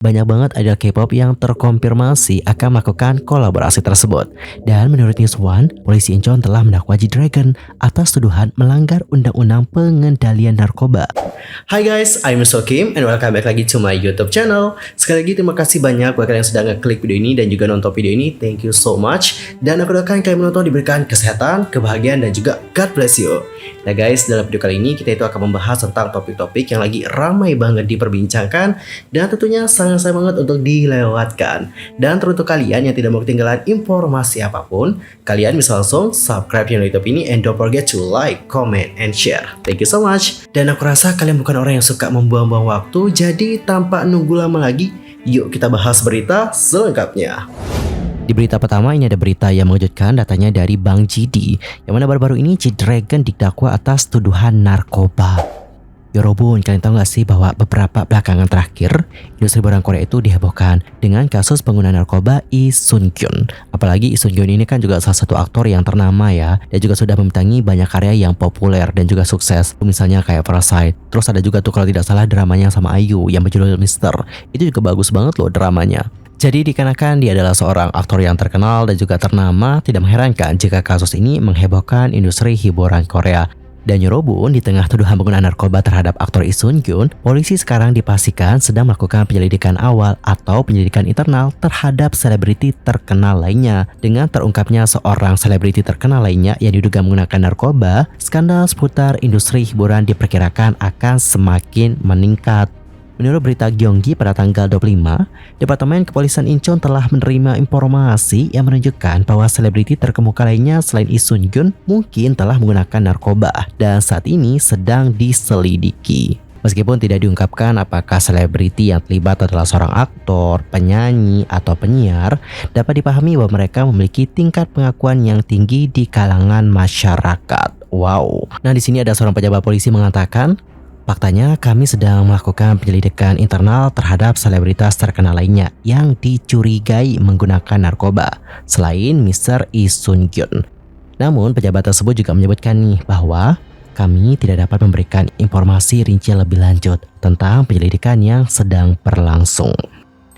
Banyak banget idol K-pop yang terkonfirmasi akan melakukan kolaborasi tersebut. Dan menurut News One, polisi Incheon telah mendakwa G-Dragon atas tuduhan melanggar undang-undang pengendalian narkoba. Hai guys, I'm So Kim and welcome back lagi to my YouTube channel. Sekali lagi terima kasih banyak buat kalian yang sudah ngeklik video ini dan juga nonton video ini. Thank you so much. Dan aku doakan kalian menonton diberikan kesehatan, kebahagiaan dan juga God bless you. Nah guys, dalam video kali ini kita itu akan membahas tentang topik-topik yang lagi ramai banget diperbincangkan dan tentunya sangat sayang banget untuk dilewatkan. Dan teruntuk kalian yang tidak mau ketinggalan informasi apapun, kalian bisa langsung subscribe channel YouTube ini and don't forget to like, comment, and share. Thank you so much. Dan aku rasa kalian bukan orang yang suka membuang-buang waktu, jadi tanpa nunggu lama lagi, yuk kita bahas berita selengkapnya. Di berita pertama ini ada berita yang mengejutkan, datanya dari Bang GD, yang mana baru-baru ini G-Dragon didakwa atas tuduhan narkoba. Yorobun, kalian tahu gak sih bahwa beberapa belakangan terakhir industri barang Korea itu dihebohkan dengan kasus pengguna narkoba Lee Sun-kyun. Apalagi Lee Sun-kyun ini kan juga salah satu aktor yang ternama ya, dan juga sudah membintangi banyak karya yang populer dan juga sukses, misalnya kayak Parasite. Terus ada juga tuh kalau tidak salah dramanya sama IU yang berjudul Mister, itu juga bagus banget loh dramanya. Jadi dikarenakan dia adalah seorang aktor yang terkenal dan juga ternama, tidak mengherankan jika kasus ini menghebohkan industri hiburan Korea. Dan Yorobun, di tengah tuduhan penggunaan narkoba terhadap aktor Lee Sun-kyun, polisi sekarang dipastikan sedang melakukan penyelidikan awal atau penyelidikan internal terhadap selebriti terkenal lainnya. Dengan terungkapnya seorang selebriti terkenal lainnya yang diduga menggunakan narkoba, skandal seputar industri hiburan diperkirakan akan semakin meningkat. Menurut berita Gyeonggi pada tanggal 25, Departemen Kepolisian Incheon telah menerima informasi yang menunjukkan bahwa selebriti terkemuka lainnya selain Lee Sun-kyun mungkin telah menggunakan narkoba dan saat ini sedang diselidiki. Meskipun tidak diungkapkan apakah selebriti yang terlibat adalah seorang aktor, penyanyi, atau penyiar, dapat dipahami bahwa mereka memiliki tingkat pengakuan yang tinggi di kalangan masyarakat. Wow. Nah, di sini ada seorang pejabat polisi mengatakan, faktanya, kami sedang melakukan penyelidikan internal terhadap selebritas terkenal lainnya yang dicurigai menggunakan narkoba selain Mr. Lee Sun-kyun. Namun, pejabat tersebut juga menyebutkan nih bahwa kami tidak dapat memberikan informasi rinci lebih lanjut tentang penyelidikan yang sedang berlangsung.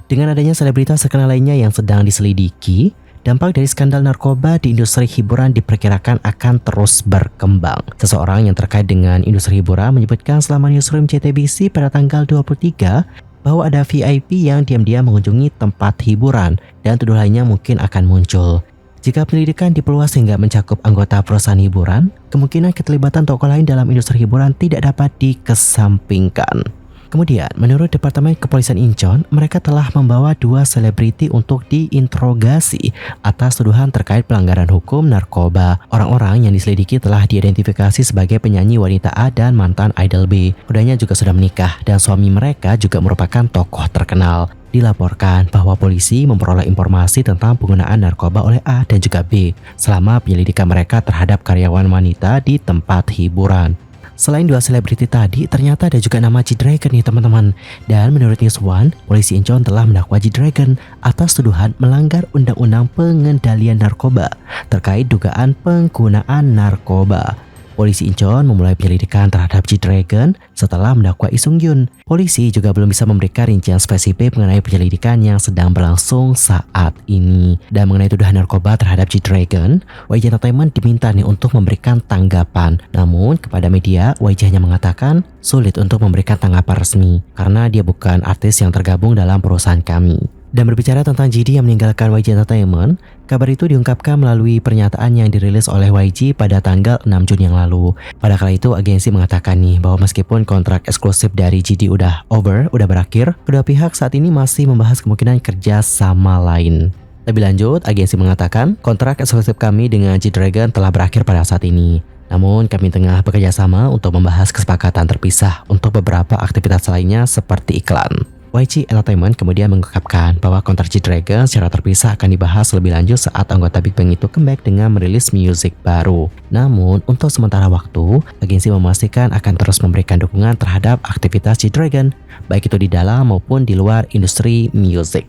Dengan adanya selebritas terkenal lainnya yang sedang diselidiki, dampak dari skandal narkoba di industri hiburan diperkirakan akan terus berkembang. Seseorang yang terkait dengan industri hiburan menyebutkan selama newsroom JTBC pada tanggal 23 bahwa ada VIP yang diam-diam mengunjungi tempat hiburan dan tuduhan lainnya mungkin akan muncul. Jika penyelidikan diperluas hingga mencakup anggota perusahaan hiburan, kemungkinan keterlibatan tokoh lain dalam industri hiburan tidak dapat dikesampingkan. Kemudian, menurut Departemen Kepolisian Incheon, mereka telah membawa 2 selebriti untuk diinterogasi atas tuduhan terkait pelanggaran hukum narkoba. Orang-orang yang diselidiki telah diidentifikasi sebagai penyanyi wanita A dan mantan idol B. Keduanya juga sudah menikah dan suami mereka juga merupakan tokoh terkenal. Dilaporkan bahwa polisi memperoleh informasi tentang penggunaan narkoba oleh A dan juga B selama penyelidikan mereka terhadap karyawan wanita di tempat hiburan. Selain 2 selebriti tadi, ternyata ada juga nama G-Dragon nih teman-teman. Dan menurut News One, polisi Incheon telah mendakwa G-Dragon atas tuduhan melanggar undang-undang pengendalian narkoba terkait dugaan penggunaan narkoba. Polisi Incheon memulai penyelidikan terhadap G-Dragon setelah mendakwa Lee Sun-kyun. Polisi juga belum bisa memberikan rincian spesifik mengenai penyelidikan yang sedang berlangsung saat ini. Dan mengenai tuduhan narkoba terhadap G-Dragon, YG Entertainment diminta nih untuk memberikan tanggapan. Namun kepada media, YG hanya mengatakan sulit untuk memberikan tanggapan resmi karena dia bukan artis yang tergabung dalam perusahaan kami. Dan berbicara tentang GD yang meninggalkan YG Entertainment, kabar itu diungkapkan melalui pernyataan yang dirilis oleh YG pada tanggal 6 Juni yang lalu. Pada kala itu, agensi mengatakan nih bahwa meskipun kontrak eksklusif dari GD udah berakhir, kedua pihak saat ini masih membahas kemungkinan kerja sama lain. Lebih lanjut, agensi mengatakan kontrak eksklusif kami dengan G-Dragon telah berakhir pada saat ini. Namun kami tengah bekerja sama untuk membahas kesepakatan terpisah untuk beberapa aktivitas lainnya seperti iklan. YG Entertainment kemudian mengungkapkan bahwa kontrak G-Dragon secara terpisah akan dibahas lebih lanjut saat anggota Big Bang itu comeback dengan merilis musik baru. Namun, untuk sementara waktu, agensi memastikan akan terus memberikan dukungan terhadap aktivitas G-Dragon, baik itu di dalam maupun di luar industri musik.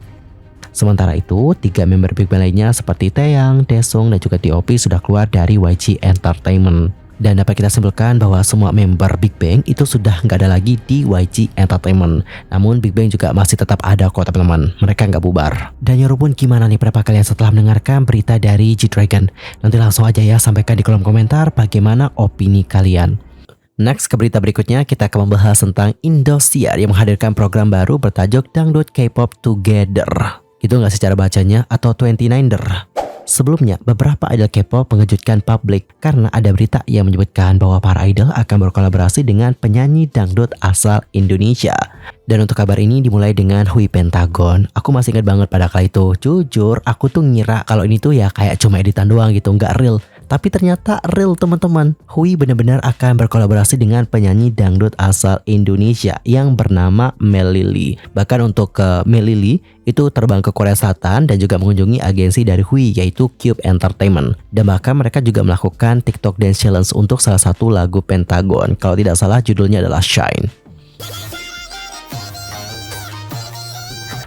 Sementara itu, 3 member Big Bang lainnya seperti Taeyang, Daesung, dan juga T.O.P sudah keluar dari YG Entertainment. Dan dapat kita simpulkan bahwa semua member Big Bang itu sudah nggak ada lagi di YG Entertainment. Namun Big Bang juga masih tetap ada kok teman-teman, mereka nggak bubar. Dan Yorobun, gimana nih pendapat kalian setelah mendengarkan berita dari G-Dragon? Nanti langsung aja ya sampaikan di kolom komentar bagaimana opini kalian. Next, ke berita berikutnya kita akan membahas tentang Indosiar yang menghadirkan program baru bertajuk Dangdut K-pop Together. Gitu nggak sih cara bacanya, atau 29der? Sebelumnya, beberapa idol K-pop mengejutkan publik karena ada berita yang menyebutkan bahwa para idol akan berkolaborasi dengan penyanyi dangdut asal Indonesia. Dan untuk kabar ini dimulai dengan Hui Pentagon. Aku masih ingat banget pada kala itu. Jujur, aku tuh ngira kalau ini tuh ya kayak cuma editan doang gitu, nggak real. Tapi ternyata real teman-teman. Hui benar-benar akan berkolaborasi dengan penyanyi dangdut asal Indonesia yang bernama Melily. Bahkan untuk Melily itu terbang ke Korea Selatan dan juga mengunjungi agensi dari Hui yaitu Cube Entertainment. Dan bahkan mereka juga melakukan TikTok Dance Challenge untuk salah satu lagu Pentagon. Kalau tidak salah judulnya adalah Shine.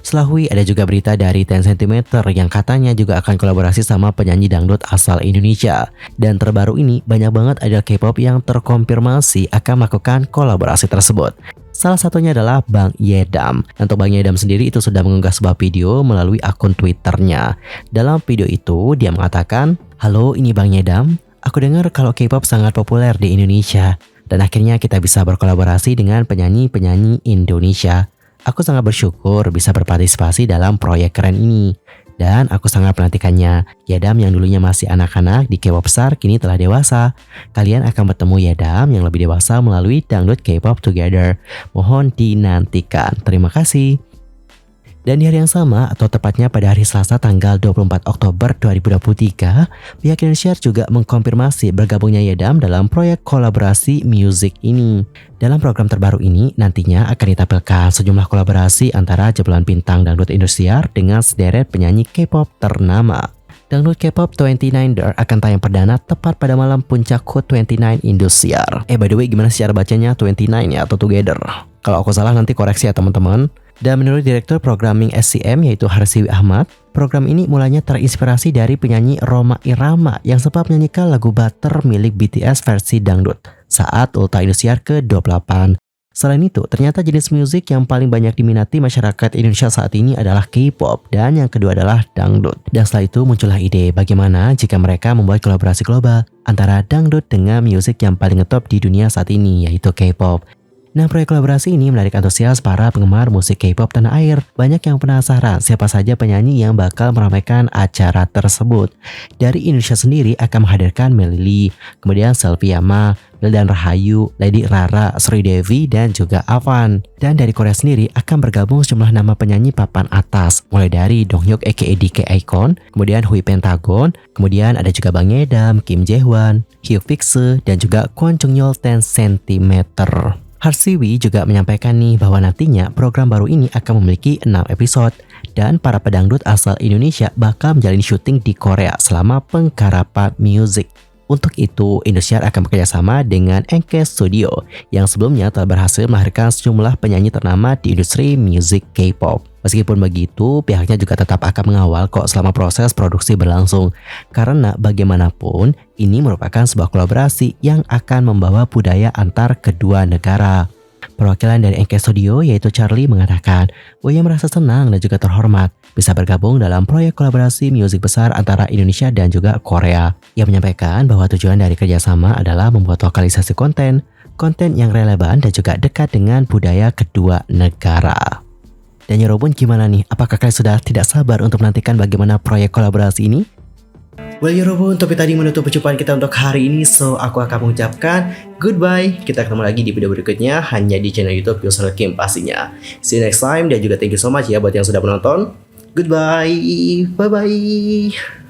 Setelah Hui, ada juga berita dari 10cm yang katanya juga akan kolaborasi sama penyanyi dangdut asal Indonesia. Dan terbaru ini, banyak banget idol K-pop yang terkonfirmasi akan melakukan kolaborasi tersebut. Salah satunya adalah Bang Yedam. Untuk Bang Yedam sendiri itu sudah mengunggah sebuah video melalui akun Twitternya. Dalam video itu, dia mengatakan, "Halo, ini Bang Yedam. Aku dengar kalau K-pop sangat populer di Indonesia. Dan akhirnya kita bisa berkolaborasi dengan penyanyi-penyanyi Indonesia. Aku sangat bersyukur bisa berpartisipasi dalam proyek keren ini. Dan aku sangat menantikannya. Yedam yang dulunya masih anak-anak di K-pop star kini telah dewasa. Kalian akan bertemu Yedam yang lebih dewasa melalui Dangdut K-pop Together. Mohon dinantikan. Terima kasih." Dan di hari yang sama, atau tepatnya pada hari Selasa tanggal 24 Oktober 2023, pihak Indosiar juga mengkonfirmasi bergabungnya Yedam dalam proyek kolaborasi musik ini. Dalam program terbaru ini, nantinya akan ditampilkan sejumlah kolaborasi antara jebolan bintang dangdut Indosiar dengan sederet penyanyi K-pop ternama. Dangdut K-pop 29der akan tayang perdana tepat pada malam puncak HUT 29 Indosiar. By the way, gimana sih cara bacanya 29 ya atau Together? Kalau aku salah nanti koreksi ya teman-teman. Dan menurut Direktur Programming SCM yaitu Harsiwi Ahmad, program ini mulanya terinspirasi dari penyanyi Rhoma Irama yang sempat menyanyikan lagu Butter milik BTS versi dangdut saat Ulta Indosiar ke-28. Selain itu, ternyata jenis musik yang paling banyak diminati masyarakat Indonesia saat ini adalah K-pop dan yang kedua adalah dangdut. Dan setelah itu muncullah ide bagaimana jika mereka membuat kolaborasi global antara dangdut dengan musik yang paling ngetop di dunia saat ini yaitu K-pop. Nah, proyek kolaborasi ini menarik antusias para penggemar musik K-pop tanah air. Banyak yang penasaran siapa saja penyanyi yang bakal meramaikan acara tersebut. Dari Indonesia sendiri akan menghadirkan Melily, kemudian Selvi Yama, Wildan Rahayu, Lady Rara, Sri Devi, dan juga Avan. Dan dari Korea sendiri akan bergabung sejumlah nama penyanyi papan atas, mulai dari Donghyuk aka DK Icon, kemudian Hui Pentagon, kemudian ada juga Bang Yedam, Kim Jae-hwan, Hyuk Fikse, dan juga Kwon Chung-yeol 10cm. Harsiwi juga menyampaikan nih bahwa nantinya program baru ini akan memiliki 6 episode dan para pedangdut asal Indonesia bakal menjalani syuting di Korea selama penggarapan musik. Untuk itu, Indosiar akan bekerjasama dengan Enke Studio yang sebelumnya telah berhasil melahirkan sejumlah penyanyi ternama di industri musik K-pop. Meskipun begitu, pihaknya juga tetap akan mengawal kok selama proses produksi berlangsung. Karena bagaimanapun, ini merupakan sebuah kolaborasi yang akan membawa budaya antar kedua negara. Perwakilan dari Enke Studio yaitu Charlie mengatakan bahwa ia merasa senang dan juga terhormat bisa bergabung dalam proyek kolaborasi musik besar antara Indonesia dan juga Korea. Ia menyampaikan bahwa tujuan dari kerjasama adalah membuat lokalisasi konten yang relevan dan juga dekat dengan budaya kedua negara. Dan Yorobun, gimana nih? Apakah kalian sudah tidak sabar untuk menantikan bagaimana proyek kolaborasi ini? Well Yorobun, topik tadi menutup perjumpaan kita untuk hari ini. So, aku akan mengucapkan goodbye. Kita ketemu lagi di video berikutnya hanya di channel YouTube Yusril Kim pastinya. See you next time dan juga thank you so much ya buat yang sudah menonton. Goodbye. Bye-bye.